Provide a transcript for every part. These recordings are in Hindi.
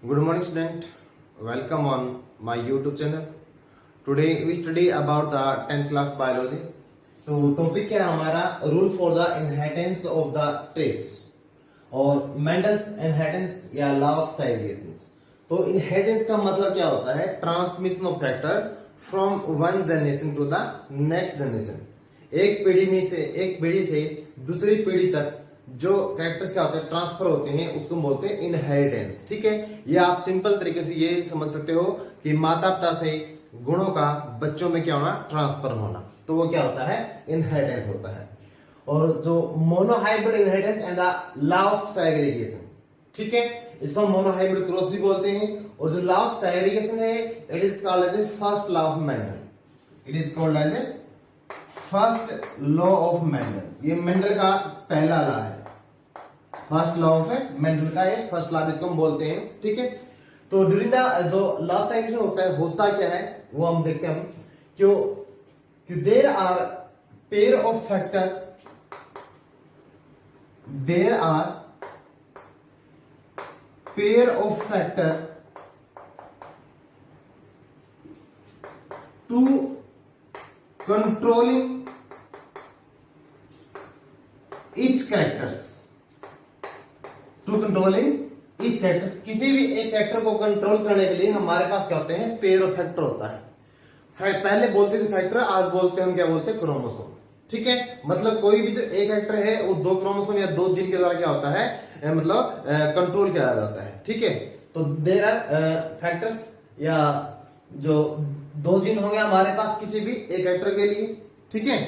Good morning, student. Welcome on my YouTube channel. Today we study about the 10th class biology. तो टॉपिक क्या है हमारा? Rule for the inheritance of the traits और मेंडल्स इनहेरिटेंस या लॉ ऑफ सेग्रीगेशन. तो इनहेरिटेंस का मतलब क्या होता है? Transmission of factor from one generation to the next generation. एक पीढ़ी से दूसरी पीढ़ी तक जो कैरेक्टर्स क्या होते हैं, ट्रांसफर होते हैं, उसको बोलते हैं इनहेरिटेंस. ठीक है, ये आप सिंपल तरीके से ये समझ सकते हो कि माता पिता से गुणों का बच्चों में क्या होना, ट्रांसफर होना, तो वो क्या होता है, इनहेरिटेंस होता है. और जो monohybrid inheritance and the law of segregation, ठीक है, इसको मोनोहाइब्रिड क्रॉस भी बोलते हैं. और जो लॉ ऑफ सेग्रीगेशन है, it is called as a first law of Mendel. It is called as a first law of Mendel. ये मेंडल का पहला लॉ है. फर्स्ट लॉ ऑफ मेंडल का ये फर्स्ट लॉ इसको हम बोलते हैं. ठीक है, तो ड्यूरिंग द जो लॉ ऑफ सेग्रीगेशन होता है, होता क्या है वो हम देखते हैं. क्यों there are pair of factor, there are pair of factor to controlling each characters, to controlling each characters. किसी भी एक कैरेक्टर को कंट्रोल करने के लिए हमारे पास क्या होते हैं, पेयर ऑफ फैक्टर होता है. पहले बोलते थे फैक्टर, आज बोलते हैं हम क्या बोलते हैं, क्रोमोसोम. ठीक है, मतलब कोई भी जो एक कैरेक्टर है वो दो क्रोमोसोम या दो जीन के द्वारा क्या होता है, मतलब कंट्रोल किया जाता है. ठीक है, तो देयर आर फैक्टर्स या जो दो जीन होंगे हमारे पास किसी भी एक कैरेक्टर के लिए. ठीक है,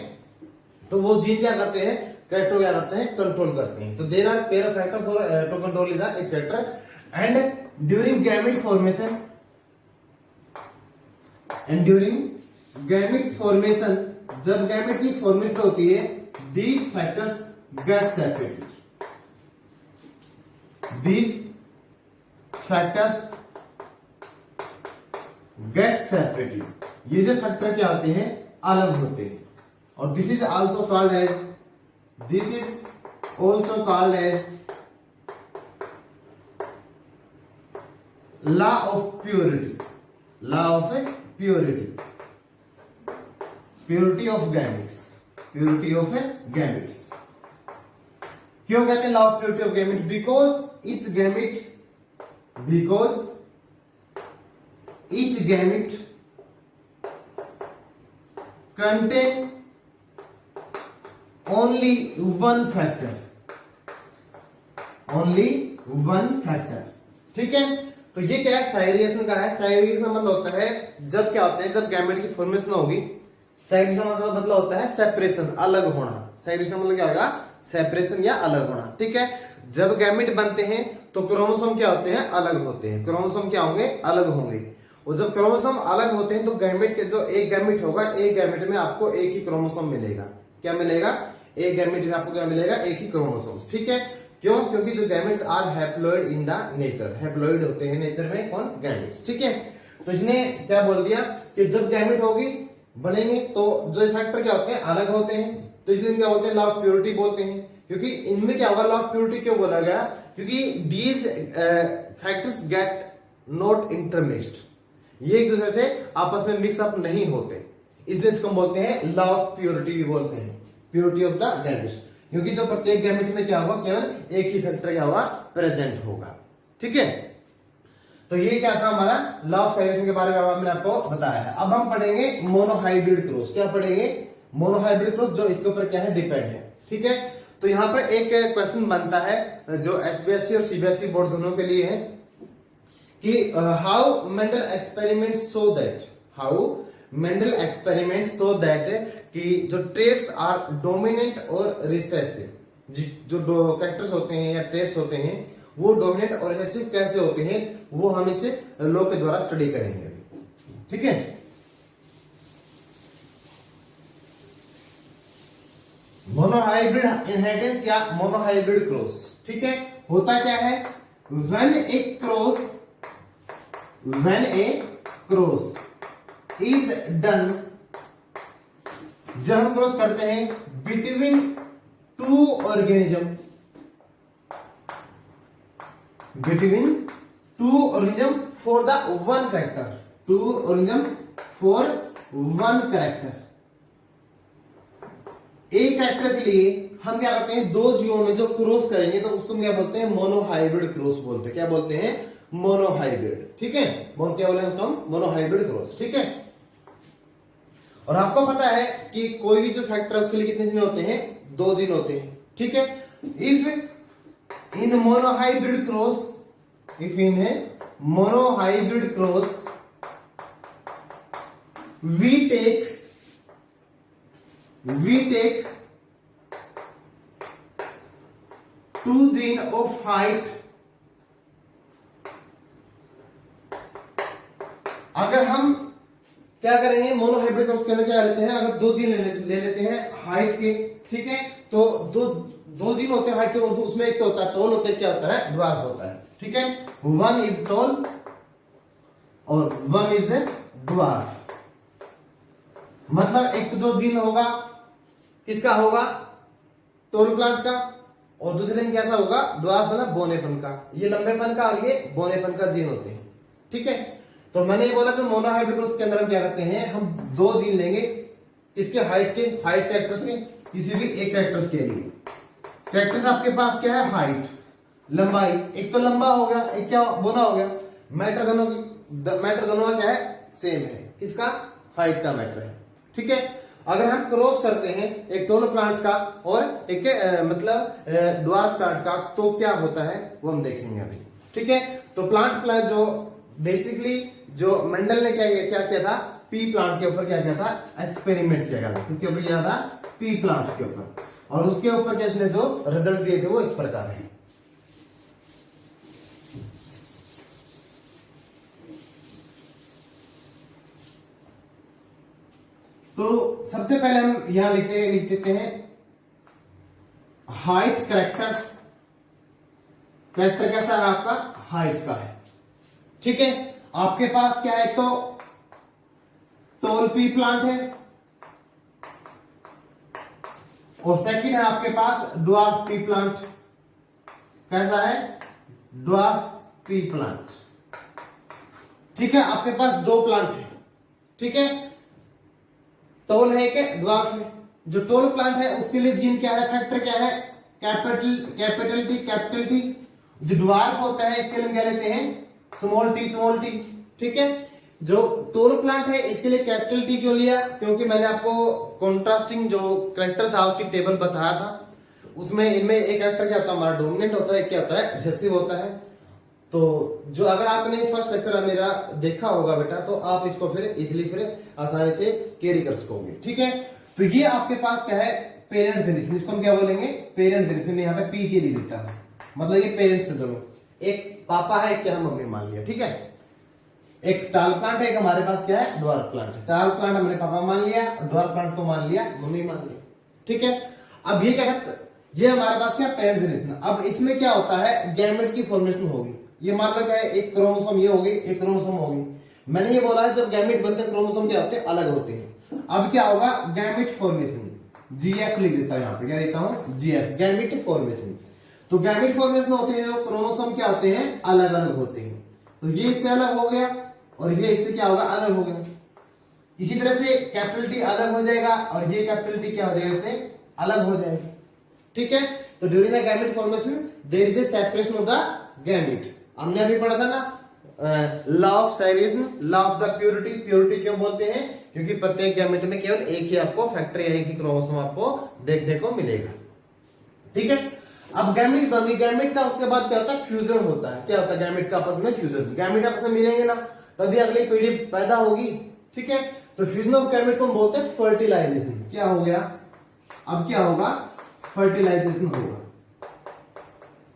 तो वो जीन क्या करते हैं, कैरेक्टर क्या करते हैं, कंट्रोल करते हैं. तो there are pair of factor for to control the character. And during gamete formation, and during gametes formation, जब गैमेट की फॉर्मेशन होती है, these factors get separated. These factors get separated. ये जो फैक्टर क्या होते हैं, अलग होते हैं. और this is also called as, this is also called as law of purity. Law of purity. Purity of gametes. Purity of gametes. क्यों कहते हैं law of purity of gamete? Because each gamete contain only one factor. Only one factor. ठीक है, तो ये क्या है, सेग्रीगेशन का है. सेग्रीगेशन मतलब होता है जब क्या होता है, जब गैमेट की फॉर्मेशन होगी. सेग्रीगेशन मतलब होता है सेपरेशन, अलग होना. सेग्रीगेशन मतलब क्या होगा, सेपरेशन या अलग होना. ठीक है, जब गैमेट बनते हैं तो क्रोमोसोम क्या होते हैं, अलग होते हैं. क्रोमोसोम क्या होंगे, अलग होंगे. और जब क्रोमोसोम अलग होते हैं तो गैमेट के जो एक गैमेट होगा, एक गैमेट में आपको एक ही क्रोमोसोम मिलेगा. क्या मिलेगा, एक गैमेट में आपको क्या मिलेगा, एक ही क्रोमोसोम्स. ठीक है, क्यों, क्योंकि जो gametes are haploid in the nature. Haploid होते हैं नेचर में कौन, गैमेट्स. ठीक है, तो इसने क्या बोल दिया कि जब गैमेट होगी बनेंगे तो जो फैक्टर क्या होते हैं, अलग होते हैं. तो इसलिए क्या बोलते हैं, लॉ ऑफ प्योरिटी बोलते हैं. क्योंकि इनमें क्या होगा, लॉ ऑफ प्योरिटी क्यों बोला गया, क्योंकि दीज फैक्टर्स गेट नॉट इंटरमिक्स्ड. ये एक दूसरे से आपस में मिक्सअप नहीं होते, इसलिए इसको बोलते हैं लॉ ऑफ प्योरिटी भी बोलते हैं, प्योरिटी ऑफ द गैमेट्स. क्योंकि जो प्रत्येक गैमेट में क्या होगा, केवल एक ही फैक्टर क्या होगा, प्रेजेंट होगा. ठीक है, तो ये क्या था हमारा लॉ ऑफ सेग्रीगेशन के बारे में मैंने आपको बताया है. अब हम पढ़ेंगे मोनोहाइब्रिड क्रॉस. क्या पढ़ेंगे, मोनोहाइब्रिड क्रॉस, जो इसके ऊपर क्या है, डिपेंड है. ठीक है, तो यहां पर एक क्वेश्चन बनता है जो एसबीएसई और सीबीएसई बोर्ड दोनों के लिए है कि how Mendel experiment so that, how Mendel experiment so that कि जो ट्रेट्स आर डोमिनेंट और रिसेसिव, जो कैरेक्टर्स होते हैं या ट्रेट्स होते हैं वो डोमिनेंट और रिसेसिव कैसे होते हैं, वो हम इसे लॉ के द्वारा स्टडी करेंगे. ठीक है, मोनोहाइब्रिड इनहेरिटेंस या मोनोहाइब्रिड क्रॉस. ठीक है, होता क्या है, when a cross is done, जब हम क्रॉस करते हैं between two organism two organism for the one character, two organism for one character. एक कैरेक्टर के लिए हम क्या करते हैं, दो जीवों में जो क्रॉस करेंगे तो उसको क्या बोलते हैं, मोनोहाइब्रिड क्रॉस बोलते हैं। क्या बोलते हैं, मोनोहाइब्रिड। ठीक है, क्या बोले उसको हम, मोनोहाइब्रिड क्रॉस। ठीक है, और आपको पता है कि कोई भी जो फैक्टर है उसके लिए कितने जीन होते हैं, 2 जीन होते हैं। ठीक है, if in monohybrid cross, if in monohybrid cross we take 2 gene of height, अगर हम क्या करेंगे, मोनोहाइब्रिड क्रॉस के अंदर क्या लेते हैं, अगर 2 जीन ले लेते हैं हाइट के। ठीक है, तो दो जीन होते हैं हाइट के, उसमें एक तो होता है टॉल, होता है क्या होता है, ड्वार्फ होता है। ठीक है, 1 इज टॉल और 1 इज ड्वार्फ। मतलब एक तो जो जीन होगा किसका होगा, टोल प्लांट का, और दूसरे दिन कैसा होगा, ड्वार्फ मतलब बोनेपन का। ये लंबेपन का और ये बोनेपन का जीन होते हैं। ठीक है, तो मैंने ये बोला जो मोनोहाइब्रिड क्रॉस के अंदर हम क्या करते हैं, हम 2 जीन लेंगे किसके, हाइट कैरेक्टर्स के, किसी भी एक कैरेक्टर्स के लिए। कैरेक्टर्स आपके पास क्या है, हाइट, लंबाई, एक तो लंबा हो गया, एक क्या बोना हो गया। मैटर दोनों का क्या है, सेम है, किसका, हाइट का मैटर है। ठीक है, अगर हम क्रॉस करते हैं एक टोल प्लांट का और एक ड्वार्फ प्लांट का, तो क्या होता है वो हम देखेंगे अभी। ठीक है, तो प्लांट जो बेसिकली जो मेंडल ने क्या किया था, पी प्लांट के ऊपर क्या किया था, एक्सपेरिमेंट किया गया था। किसके ऊपर किया था, पी प्लांट के ऊपर, और उसके ऊपर इसने जो रिजल्ट दिए थे वो इस प्रकार है। तो सबसे पहले हम यहां लिख देते हैं हाइट कैरेक्टर। कैरेक्टर कैसा है आपका, हाइट का है। ठीक है, आपके पास क्या है, तो टोल पी प्लांट है, और सेकंड है आपके पास ड्वार्फ पी प्लांट। कैसा है, ड्वार्फ पी प्लांट। ठीक है, आपके पास 2 प्लांट है। ठीक है, टोल है कि ड्वार्फ है। जो टोल प्लांट है उसके लिए जीन क्या है, फैक्टर क्या है, कैपिटल टी। जो ड्वार्फ होता है इसके लिए क्या लेते हैं, स्मॉल टी। ठीक है, जो टोल प्लांट है इसके लिए कैपिटल टी क्यों लिया, क्योंकि मैंने आपको कॉन्ट्रास्टिंग जो कैरेक्टर था उसकी टेबल बताया था, उसमें इनमें एक कैरेक्टर क्या होता है, हमारा डोमिनेंट होता है, क्या होता है, रिसेसिव होता है। तो जो अगर आपने फर्स्ट लेक्चर मेरा देखा होगा बेटा, तो आप इसको फिर इजिली आसानी से कैरी कर सकोगे। ठीक है, तो ये आपके पास क्या है, पेरेंट जनरेशन, इसको हम क्या बोलेंगे, पेरेंट जनरेशन। यहाँ पे पीछे नहीं देता है, मतलब ये पेरेंट्स है दोनों, एक पापा है, क्या मम्मी मान लिया। ठीक है, एक टाल प्लांट है, एक हमारे पास क्या है, ड्वार्फ प्लांट है। टाल प्लांट हमने पापा मान लिया, ड्वार्फ प्लांट को मान लिया मम्मी मान लिया। ठीक है, अब ये क्या है, ये हमारे पास क्या, पेरेंट जनरेशन। अब इसमें क्या होता है, गैमेट की फॉर्मेशन होगी। ये मान लो क्या है, एक क्रोमोसोम ये होगी, एक क्रोमोसोम होगी। मैंने ये बोला है जब गैमेट बनते हैं क्रोमोसोम क्या होते हैं, अलग होते हैं। अब क्या होगा, गैमेट फॉर्मेशन, जीएफ लिख देता हूं, यहाँ पे क्या लिखता हूं, जीएफ, गैमेट फॉर्मेशन। तो गैमेट फॉर्मेशन होते हैं जो क्रोमोसोम क्या होते हैं, अलग अलग होते हैं। तो ये इससे अलग हो गया और ये इससे क्या होगा, अलग हो गया। इसी तरह से कैपिटल टी अलग हो जाएगा और ये कैपिटल टी क्या हो जाएगा, इससे अलग हो जाएगा। ठीक है, तो during the gamete formation there is a separation of the gamete. हमने अभी पढ़ा था ना law of segregation, law of the purity. Purity क्यों बोलते हैं, क्योंकि प्रत्येक गैमेट में केवल एक ही आपको फैक्टर या एक ही क्रोमोसोम आपको देखने को मिलेगा। ठीक है, अब गैमेट बन गई, गैमेट का उसके बाद क्या होता है, फ्यूजन होता है। क्या होता है, गैमेट का आपस में फ्यूजन, गैमेट आपस में मिलेंगे ना तभी अगली पीढ़ी पैदा होगी। ठीक है, तो फ्यूजन ऑफ गैमेट को हम बोलते हैं फर्टिलाइजेशन। क्या हो गया, अब क्या होगा, फर्टिलाइजेशन होगा।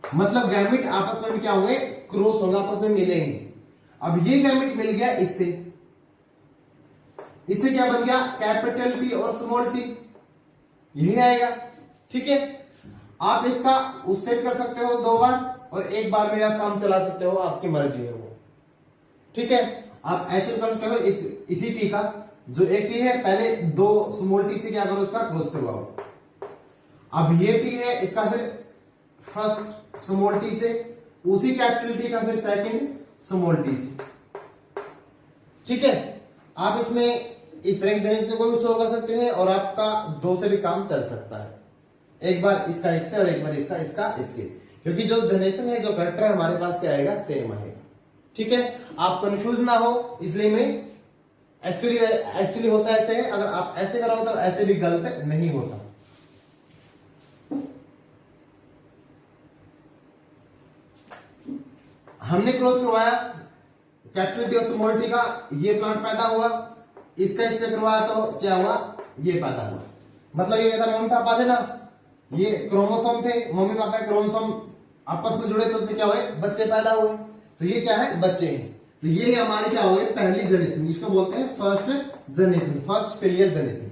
मतलब गैमेट आपस में क्या होंगे, क्रॉस होंगे, आपस में मिलेंगे। अब ये गैमेट मिल गया इससे क्या बन गया, कैपिटल टी और स्मॉल टी, यही आएगा। ठीक है, आप इसका उस सेट कर सकते हो 2 बार और 1 बार में आप काम चला सकते हो, आपकी मर्जी है वो। ठीक है, आप ऐसे कर सकते हो इसी टी का, जो एक टी है पहले 2 स्मॉल टी से क्या करो, उसका क्रॉस करवाओ। अब ये टी है, इसका फिर फर्स्ट स्मॉल टी से, उसी कैपिटल टी का फिर सेकंड स्मॉल टी से। ठीक है, आप इसमें इस तरह की जनरेशन को भी शो कर सकते हैं और आपका दो से भी काम चल सकता है, एक बार इसका इससे और एक बार इसका इससे, क्योंकि जो जनरेशन है, जो करेक्टर है हमारे पास क्या आएगा, सेम आएगा। ठीक है, आप कंफ्यूज ना हो, इसलिए मैं एक्चुअली होता ऐसे है, अगर आप ऐसे करोगे तो ऐसे भी गलत नहीं होता। हमने क्रॉस करवाया कैपिटल टी और स्मॉल टी का, ये प्लांट पैदा हुआ, इसका इससे करवाया तो क्या हुआ, ये पैदा हुआ। मतलब ये कहता मम्मी पापा थे ना, ये क्रोमोसोम थे, मम्मी पापा क्रोमोसोम आपस में जुड़े तो उससे क्या हुए, बच्चे पैदा हुए। तो ये क्या है, बच्चे हैं। तो ये हमारे क्या हुए, पहली जनरेशन, इसको बोलते हैं first generation, first filial generation.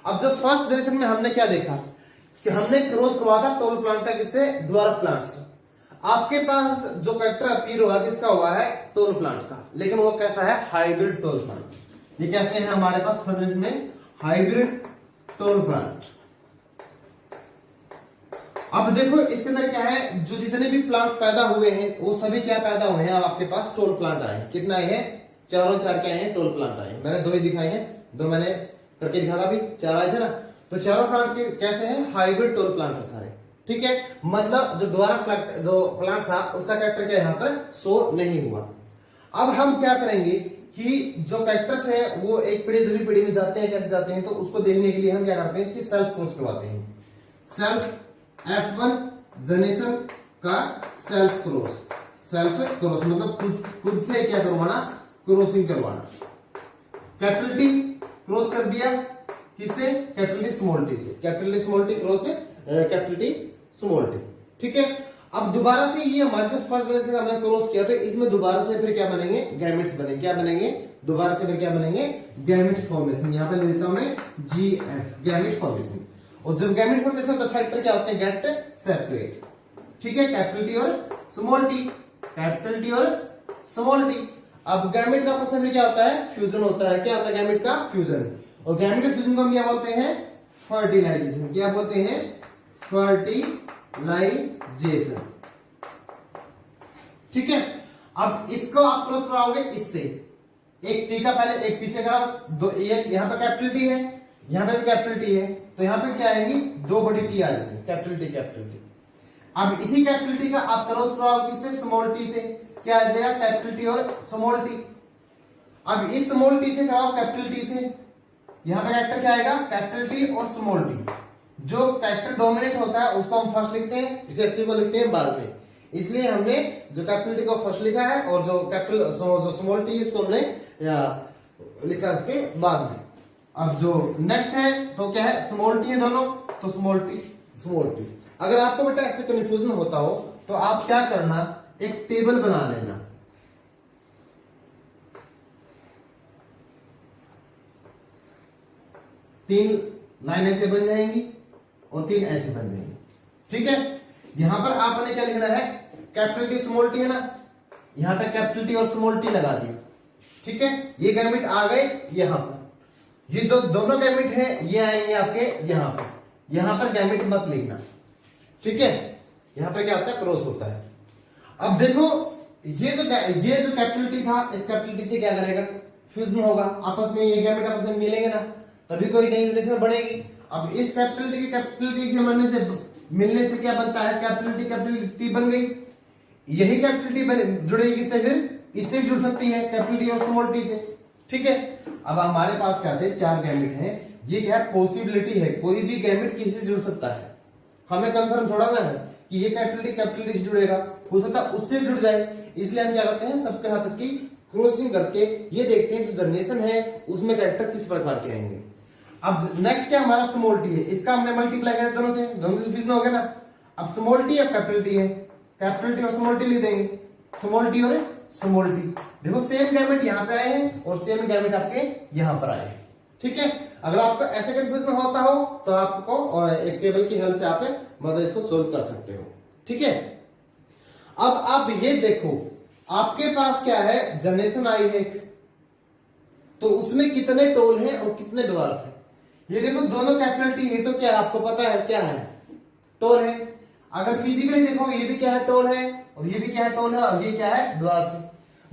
अब जब फर्स्ट जनरेशन में हमने क्या देखा कि हमने क्रॉस करवाया था टोल प्लांट का किससे, ड्वार्फ प्लांट से। आपके पास जो कैरेक्टर अपीयर हुआ किसका हुआ है, टोल प्लांट का, लेकिन वो कैसा है, हाइब्रिड टोल प्लांट। ये कैसे है हमारे पास फर्स्ट जनरेशन में, हाइब्रिड टोल प्लांट। अब देखो इसके अंदर क्या है, जो जितने भी प्लांट्स पैदा हुए हैं वो सभी क्या पैदा हुए हैं, आपके पास टोल प्लांट आए हैं। कितना आए हैं, चारों चार क्या है, टोल प्लांट आए हैं। मैंने दो ही दिखाए हैं, दो मैंने करके दिखा था अभी, चार आए थे ना। तो चारों प्लांट के कैसे हैं, हाइब्रिड टोल प्लांट है सारे। ठीक है, मतलब जो द्वारा प्लांट जो प्लांट था उसका कैरेक्टर क्या यहाँ पर शो नहीं हुआ। अब हम क्या करेंगे कि जो कैरेक्टर्स है वो एक पीढ़ी दूसरी पीढ़ी में जाते हैं, कैसे जाते हैं, तो उसको देखने के लिए हम क्या करते हैं, इसकी सेल्फ क्रॉस करवाते हैं। सेल्फ F1 जनरेशन का सेल्फ क्रॉस मतलब खुद से क्या करवाना, क्रॉसिंग करवाना। कैपिटल टी क्रॉस कर दिया किससे, कैपिटल टी स्मॉल टी से, capital T small T cross से कैपिटल टी स्मॉल टी। ठीक है, अब दोबारा से ये हमारे जो फर्स्ट जनरेशन का हमने क्रॉस किया, तो इसमें दोबारा से फिर क्या बनेंगे, गैमेट्स बनेंगे। क्या बनेंगे, दोबारा से फिर क्या बनेंगे, गैमेट फॉर्मेशन। यहां पे ले लेता हूं मैं GF, गैमेट फॉर्मेशन। और जब गैमेट फॉर्मेशन होता है फैक्टर क्या होते हैं, गेट सेपरेट। ठीक है, कैपिटल टी और स्मॉल टी, कैपिटल टी और स्मॉल टी। अब गैमेट का आपस में क्या होता है, फ्यूजन होता है। क्या होता है गैमेट का फ्यूजन, और गैमेट के फ्यूजन को हम क्या बोलते हैं, फर्टिलाइजेशन। क्या बोलते हैं, फर्टिलाइजेशन। ठीक है, अब इसको आप क्रॉस कराओगे इससे, एक टी का पहले एक टी से कराओ, दो, एक यहां पे कैपिटल टी है, यहां पे भी कैपिटल टी है, तो यहां पे क्या आएगी, दो बड़ी टी आ जाएगी, कैपिटल टी कैपिटल टी। अब इसी कैपिटल टी का आप क्रॉस कराओ किससे, स्मॉल टी से, क्या आ जाएगा, कैपिटल टी और स्मॉल टी। अब इस स्मॉल टी से कराओ कैपिटल टी से, यहां पे कैरेक्टर क्या आएगा, कैपिटल टी और स्मॉल टी। जो कैरेक्टर डोमिनेट होता है उसको हम फर्स्ट लिखते हैं, इसे एससी को लिखते हैं बाद में, इसलिए हमने जो कैपिटल टी को फर्स्ट लिखा है और जो कैपिटल जो स्मॉल टी इसको हमने लिखा उसके बाद में। अब जो नेक्स्ट है तो क्या है, स्मॉल टी है दोनों, तो स्मॉल टी स्मॉल टी। अगर आपको बेटा ऐसे कंफ्यूजन होता हो तो आप क्या करना, एक टेबल बना लेना। तीन लाइन ऐसे बन जाएंगी और तीन ऐसे बन जाएंगी। ठीक है, यहां पर आपने क्या लिखना है, कैपिटल टी स्मॉल टी है ना, यहां पे कैपिटल टी और स्मॉल टी लगा दिया। ठीक है, ये गैमेट आ गए यहां पर, ये दोनों गैमेट है ये आएंगे आपके यहां पर, यहां पर गैमेट मत लिखना। ठीक है, यहां पर क्या होता है, क्रॉस होता है। अब देखो ये जो कैपिटल टी था, इस कैपिटल टी से क्या करेगा, फ्यूजन होगा आपस में, ये गैमेट आपस में मिलेंगे ना, तभी कोई नई रिलेशन बढ़ेगी। अब इस कैपिटल टी के मिलने से क्या बनता है, कैपिटल टी बन गई। यही कैपिटल टी जुड़ेगी इससे, फिर इससे जुड़ सकती है कैपिटल टी और स्मॉल टी से। ठीक है, अब हमारे पास क्या थे, चार गैमेट हैं। ये क्या है, पॉसिबिलिटी है, कोई भी गैमेट किसी से जुड़ सकता है। हमें कंफर्म थोड़ा ना है कि ये कैपिटल टी से जुड़ेगा, हो सकता है उससे जुड़ जाए। इसलिए हम क्या करते हैं, सबके साथ इसकी क्रॉसिंग करके ये देखते हैं जो जनरेशन है उसमें कैरेक्टर किस प्रकार के आएंगे। अब नेक्स्ट क्या हमारा स्मॉल टी है, इसका हमने मल्टीप्लाई किया दोनों से फ्यूजन हो गया ना। अब स्मॉल टी या कैपिटल टी है, कैपिटल टी और स्मॉल टी लिख देंगे, स्मॉल टी और स्मॉल टी। देखो सेम गैमेट यहां पे आए हैं और सेम गैमेट आपके यहां पर आए हैं। ठीक है, अगर आपको ऐसे कंफ्यूजन होता हो तो आपको एक टेबल की हेल्प से आप मतलब इसको सोल्व कर सकते हो। ठीक है, अब आप ये देखो आपके पास क्या है, जनरेशन आई है, तो उसमें कितने टोल हैं और कितने ड्वार्फ हैं। ये देखो दोनों कैपिटल टी है, तो क्या आपको पता है क्या है, टोल है। अगर फिजिकली देखो ये भी क्या है, टोल है, और ये भी क्या है, टोल है, और ये क्या है, ड्वार्फ है।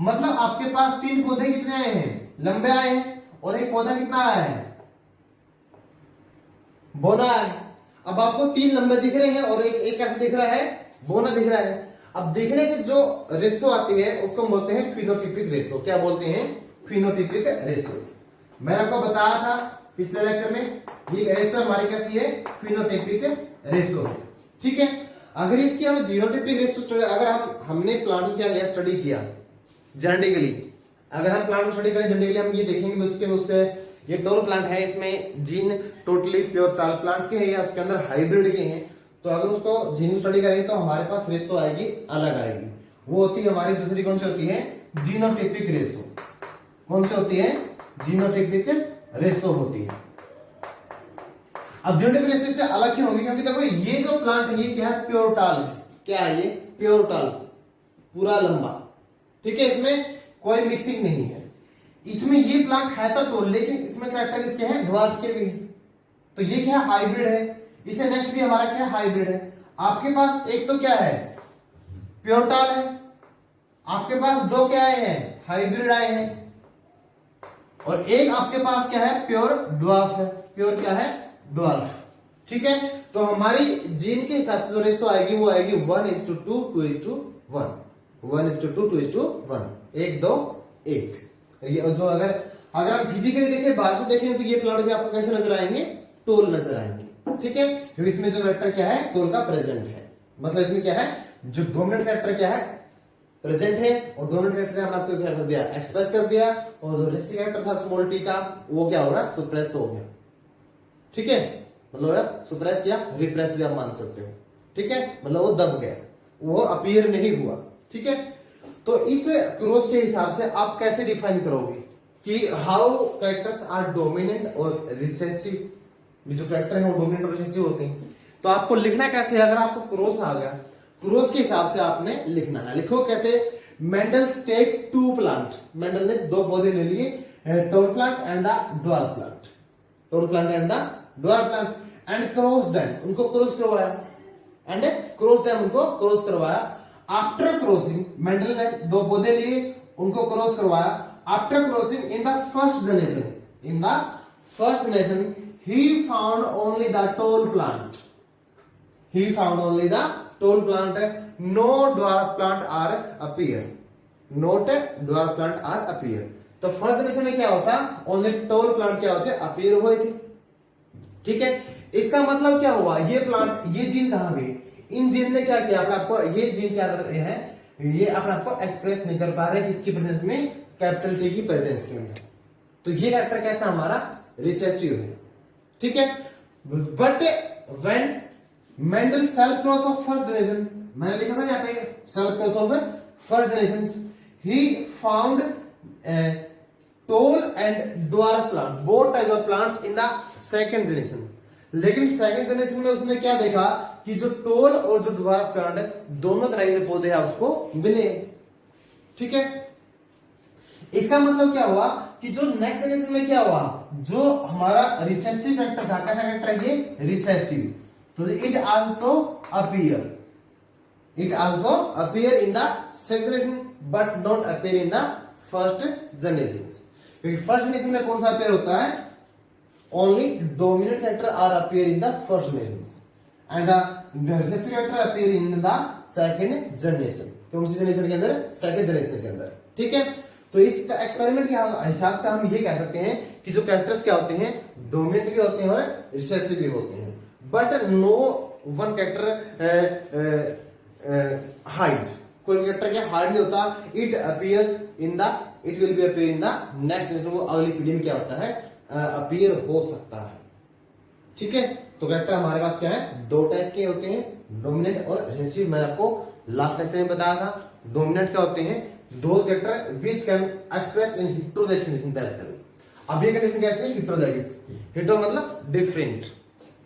मतलब आपके पास 3 पौधे कितने आए हैं, लंबे आए हैं, और एक पौधा कितना आया है, बोना आया है। अब आपको 3 लंबे दिख रहे हैं और एक कैसे दिख रहा है, बोना दिख रहा है। अब दिखने से जो रेशो आती है उसको बोलते हैं फिनोटिपिक रेशो। क्या बोलते हैं, फिनोटिपिक रेशो। मैंने आपको बताया था पिछले लेक्चर में, ये रेशो हमारी कैसी है, फिनोटिपिक रेशो है। ठीक है, अगर इसकी हम जीनोटिपिक रेशो स्टडी, अगर हमने प्लांट क्या लिया, स्टडी किया जेनेटिकली, अगर हम प्लांट स्टडी करें जेनेटिकली, हम ये देखेंगे उसके ये टोल प्लांट है, इसमें जीन टोटली प्योर टाल प्लांट के हैं या उसके अंदर हाइब्रिड के हैं। तो अगर उसको जीन स्टडी करेंगे तो हमारे पास रेशो आएगी, अलग आएगी। वो होती है हमारी दूसरी, कौन सी होती है, जीनोटिपिक रेशो। कौन सी होती है, जीनोटिपिक रेशो होती है। अब जीनोटिपिक रेशो से अलग क्यों होगी, क्योंकि देखो ये जो प्लांट है ये क्या है, प्योर टाल है। क्या है ये, प्योर टाल, पूरा लंबा। ठीक है, इसमें कोई मिक्सिंग नहीं है। इसमें ये प्लांट है तो टोल, लेकिन इसमें कैरेक्टरिस्टिक्स क्या है, ड्वार्फ के भी है। तो ये क्या है, हाइब्रिड है। इसे नेक्स्ट भी हमारा क्या है, हाइब्रिड है। आपके पास एक तो क्या है, प्योर टाल है, आपके पास 2 क्या आए हैं, हाइब्रिड आए हैं, और एक आपके पास क्या है, प्योर ड्वार्फ है। प्योर क्या है, ड्वार्फ। ठीक है, तो हमारी जीन के हिसाब से जो रेशो आएगी वो आएगी 1:2, 2:1, 1:2, 2:1, 1, 2, 1। ये जो अगर हम फिजिकली देखें, बाहर से देखें, तो ये प्लांट भी आपको कैसे नजर आएंगे, टोल नजर आएंगे। ठीक है, क्योंकि इसमें जो कैरेक्टर क्या है, टोल का प्रेजेंट है। मतलब इसमें क्या है, जो डोमिनेंट कैरेक्टर क्या है, प्रेजेंट है, और डोमिनेंट कैरेक्टर हमने आपको क्या कर दिया, एक्सप्रेस कर दिया, और जो रेसिव कैरेक्टर था स्मॉल टी का, वो क्या होगा, सुप्रेस हो गया। ठीक है, मतलब सुप्रेस या रिप्रेस भी आप मान सकते हो। ठीक है, मतलब वो दब गया, वो अपीयर नहीं हुआ। ठीक है, तो इस क्रॉस के हिसाब से आप कैसे डिफाइन करोगे कि हाउ कैरेक्टर्स आर डोमिनेंट और रिसेसिव। जो कैरेक्टर है वो डोमिनेंट और रिसेसिव होते हैं। तो आपको लिखना कैसे है, अगर आपको क्रॉस आ गया, क्रॉस के हिसाब से आपने लिखना है। लिखो कैसे, मेंडल्स टेक 2 प्लांट, मेंडल ने 2 पौधे ले लिए, tall plant and the dwarf plant, tall plant and the dwarf plant, and cross them, उनको क्रॉस करवाया, एंड क्रॉस देम, उनको क्रॉस करवाया। आफ्टर क्रॉसिंग, मेंडल ने 2 पौधे लिए, उनको क्रॉस करवाया। After crossing in the first generation, he found only the tall plant. No dwarf plant are appear. तो फर्स्ट जनरेशन में क्या होता, ओनली टॉल प्लांट क्या होते, अपीयर हुए थे। ठीक है, इसका मतलब क्या हुआ, ये प्लांट, ये जीन कहां गई, इन जीन ने क्या किया, अपने आपको ये जीन क्या है, ये अपने आपको एक्सप्रेस नहीं कर पा रहे किसकी प्रेजेंस में, कैपिटल टी की प्रेजेंस के अंदर। तो ये कैरेक्टर कैसा हमारा, रिसेसिव है। ठीक है, but when Mendel self cross of first generation, मैंने लिखा था यहाँ पे self cross of first generation, he found toll and dwarf plant, both type of plants in the second generation. लेकिन सेकंड जनरेशन में उसने क्या देखा कि जो टोल और जो ड्वार्फ प्लांट है, दोनों तरह के पौधे हैं उसको मिले। ठीक है, इसका मतलब क्या हुआ कि जो नेक्स्ट जनरेशन में क्या हुआ, जो हमारा रिसेसिव फैक्टर था, कैसा फैक्टर है ये, रिसेसिव, तो it also appear in the second generation but not appear in the first generation. क्योंकि फर्स्ट जनरेशन में कौन सा अपीयर होता है, only dominant character are appear in the first generation and the recessive character appear in the second generation. कौन सी जनरेशन के अंदर, सेकंड जनरेशन के अंदर। ठीक है, तो इस एक्सपेरिमेंट के हिसाब से हम ये कह सकते हैं कि जो कैरेक्टर्स क्या होते हैं, डोमिनेंट भी होते हैं और रिसेसिव भी होते हैं, but no one character hide, कोई कैरेक्टर क्या हाइड नहीं होता, it will be appear in the next generation, वो अगली पीढ़ी में क्या होता है, अपीयर हो सकता है। ठीक है, तो कैरेक्टर हमारे पास क्या है, 2 टाइप के होते हैं, डोमिनेंट और रिसेसिव। मैंने आपको लास्ट लेक्चर में बताया था, डोमिनेंट क्या होते हैं, those character which can express in heterozygous condition themselves. अब ये कंडीशन कैसे है, heterozygous, हेटेरो मतलब डिफरेंट,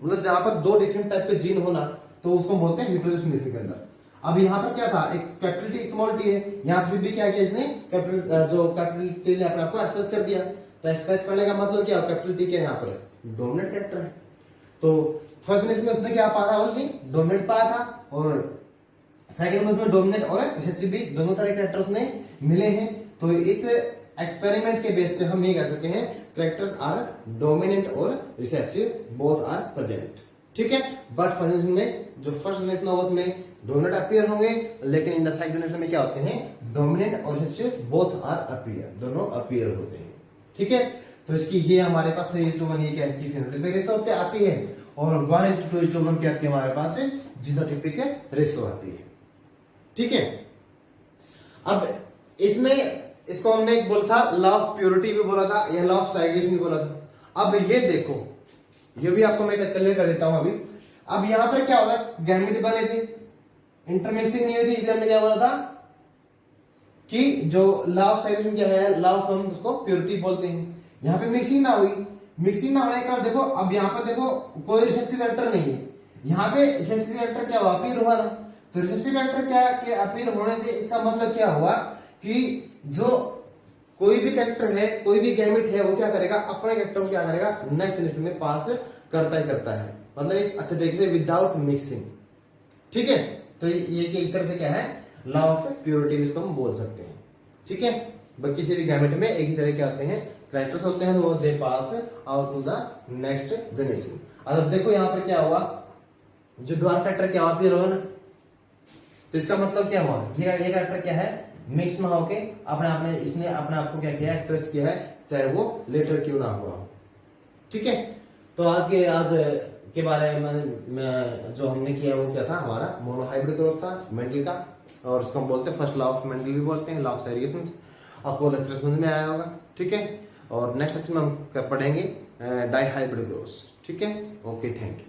मतलब जहां पर 2 डिफरेंट टाइप के जीन होना, तो उसको बोलते हैं हेटेरोजाइगस कंडीशन के अंदर। अब यहाँ पर क्या था, एक कैपिटल टी स्मॉल टी है, यहाँ पर भी क्या किया इसने, कैपिटल टी ने अपने आप को एक्सप्रेस कर दिया। तो एक्सप्रेस करने का मतलब क्या, कैपिटल टी के यहाँ पर डोमिनेंट कैरेक्टर है। तो फर्स्ट जनरेशन में उसने क्या पाया था, ओनली डोमिनेंट पाया था, और सेकंड में उसमें डोमिनेंट और रिसेसिव भी दोनों तरह के कैरेक्टर्स ने मिले हैं। तो इस एक्सपेरिमेंट के बेस पे हम ये कह सकते हैं कैरेक्टर्स आर डोमिनेंट और रिसेसिव बोथ आर प्रेजेंट। ठीक है, बट फर्स्ट जनरेशन में जो फर्स्ट जनरेशन होगा उसमें डोमिनेंट अपीयर होंगे, लेकिन इन द सेकंड जनरेशन में क्या होते हैं, डोमिनेंट और रिसेसिव बोथ आर अपीयर, दोनों अपीयर होते हैं। ठीक है, तो इसकी ये हमारे पास 3:1 ये क्या इसकी फेनोटाइपिक रेशो होती आती है, और 1:2:1 क्या आती है हमारे पास जीनोटाइपिक रेशो आती है। ठीक है, अब इसमें इसको हमने एक बोला था लॉ ऑफ प्योरिटी भी बोला था, या लॉ ऑफ सेग्रीगेशन भी बोला था। अब ये देखो, ये भी आपको मैं क्लियर कर देता हूं अभी। अब यहां पर क्या होता है, गैमेट बने थे, इंटरमिक्सिंग नहीं हुई थी, इसलिए हमने क्या बोला था कि जो लॉ ऑफ सेग्रीगेशन क्या है, लॉ ऑफ हम उसको प्योरिटी बोलते हैं। यहां पे मिक्सिंग ना हुई, मिक्सिंग ना होने के बाद देखो, अब यहां पर देखो कोई रिसेसिव फैक्टर नहीं है, यहां पे रिसेसिव फैक्टर क्या हुआ, अपीयर हुआ ना। तो रिसेसिव फैक्टर क्या कि अपीयर होने से इसका मतलब क्या हुआ कि जो कोई भी कैरेक्टर है, कोई भी गैमेट है, वो क्या करेगा, अपने कैरेक्टर को क्या करेगा, नेक्स्ट जनरेशन में पास करता ही करता है, मतलब एक अच्छे तरीके से विदाउट मिक्सिंग। ठीक है, तो ये एक तरह से क्या है, लॉ ऑफ प्योरिटी इसको हम बोल सकते हैं। ठीक है, किसी भी गैमेट में एक ही तरह के आते हैं कैरेक्टर्स होते हैं, वो they pass out to the next generation. अब देखो यहां पर क्या हुआ, जो द्वार कैरेक्टर क्या हुआ, अपीयर हुआ ना, तो इसका मतलब क्या हुआ, ये कैरेक्टर क्या है, मिक्स ना होके अपने आप में इसने अपने आप को क्या किया, एक्सप्रेस किया है, चाहे वो लेटर क्यों ना हुआ हो। ठीक है, तो आज के बारे में जो हमने किया वो क्या था, हमारा मोनोहाइब्रिड क्रॉस था मेंडल का, और उसको हम बोलते हैं फर्स्ट लॉ ऑफ मेंडल भी बोलते हैं, लॉ ऑफ सेग्रीगेशन। आपको लेक्चर समझ में आया होगा। ठीक है, और नेक्स्ट लेक्चर में हम पढ़ेंगे डाइहाइब्रिड क्रॉस। ठीक है, ओके, थैंक यू।